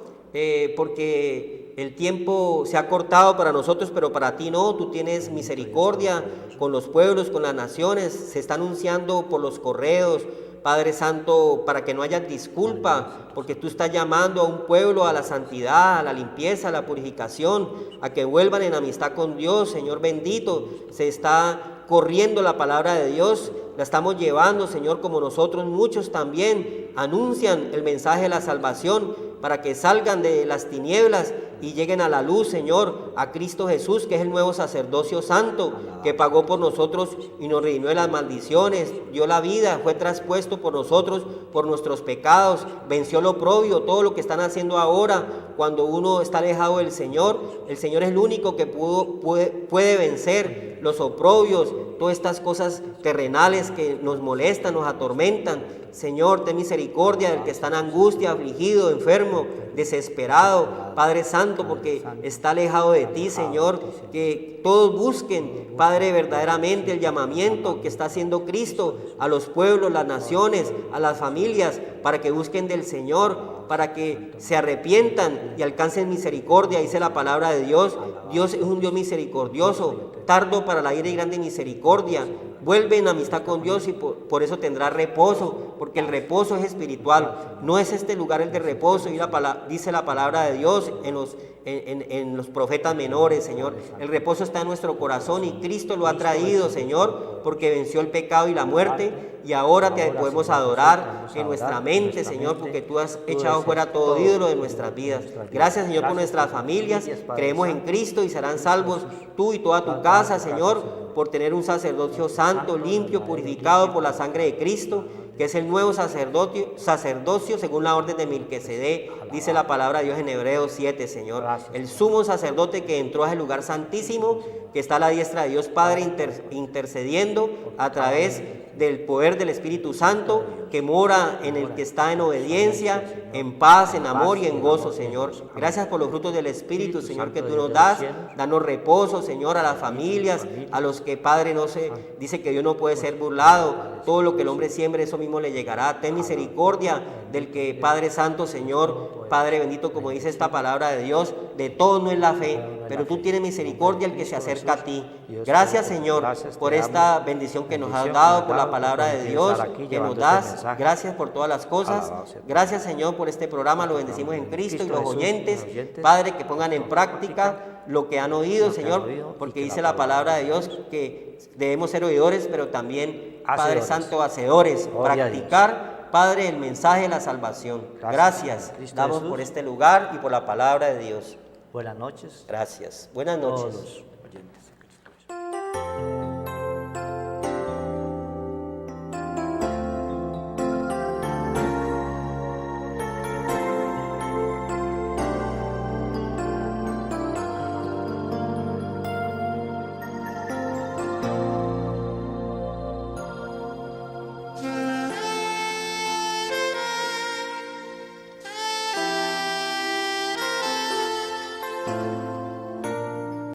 porque el tiempo se ha cortado para nosotros, pero para ti no. Tú tienes misericordia con los pueblos, con las naciones. Se está anunciando por los correos, Padre Santo, para que no haya disculpa, porque tú estás llamando a un pueblo a la santidad, a la limpieza, a la purificación, a que vuelvan en amistad con Dios. Señor bendito, se está corriendo la palabra de Dios, la estamos llevando, Señor, como nosotros muchos también anuncian el mensaje de la salvación, para que salgan de las tinieblas y lleguen a la luz, Señor, a Cristo Jesús, que es el nuevo sacerdocio santo, que pagó por nosotros y nos redimió de las maldiciones, dio la vida, fue traspuesto por nosotros, por nuestros pecados, venció lo oprobio, todo lo que están haciendo ahora. Cuando uno está alejado del Señor, el Señor es el único que puede vencer los oprobios, todas estas cosas terrenales que nos molestan, nos atormentan. Señor, ten misericordia del que está en angustia, afligido, enfermo, desesperado, Padre Santo, porque está alejado de ti, Señor. Que todos busquen, Padre, verdaderamente el llamamiento que está haciendo Cristo a los pueblos, las naciones, a las familias, para que busquen del Señor, para que se arrepientan y alcancen misericordia. Dice la palabra de Dios, Dios es un Dios misericordioso, tardo para la ira y grande misericordia. vuelve en amistad con Dios y por eso tendrá reposo, porque el reposo es espiritual, no es este lugar el de reposo, y dice la palabra de Dios en los profetas menores, Señor. El reposo está en nuestro corazón y Cristo lo ha traído, Señor, porque venció el pecado y la muerte, y ahora te podemos adorar en nuestra mente, Señor, porque tú has echado fuera todo ídolo de nuestras vidas. Gracias, Señor, por nuestras familias. Creemos en Cristo y serán salvos tú y toda tu casa, Señor, por tener un sacerdocio santo, limpio, purificado por la sangre de Cristo, que es el nuevo sacerdocio según la orden de Melquisedec, dice la palabra de Dios en Hebreos 7, Señor. El sumo sacerdote que entró a ese lugar santísimo, que está a la diestra de Dios Padre intercediendo a través del poder del Espíritu Santo, que mora en el que está en obediencia, en paz, en amor y en gozo, Señor. Gracias por los frutos del Espíritu, Señor, que tú nos das. Danos reposo, Señor, a las familias, a los que, Padre, dice que Dios no puede ser burlado. Todo lo que el hombre siembre, eso mismo le llegará. Ten misericordia del que, Padre Santo, Señor, Padre bendito, como dice esta palabra de Dios, de todo no es la fe, pero tú tienes misericordia el que se acerca a ti. Gracias, Señor, por esta bendición que nos has dado, por la palabra de Dios que nos das. Gracias por todas las cosas. Gracias, Señor, por este programa. Lo bendecimos en Cristo y los oyentes, Padre, que pongan en práctica lo que han oído, Señor, porque dice la palabra de Dios que debemos ser oidores, pero también, Padre Santo, hacedores, practicar, Padre, el mensaje de la salvación. Gracias, damos por este lugar y por la palabra de Dios. Buenas noches. Gracias. Buenas noches. Todos.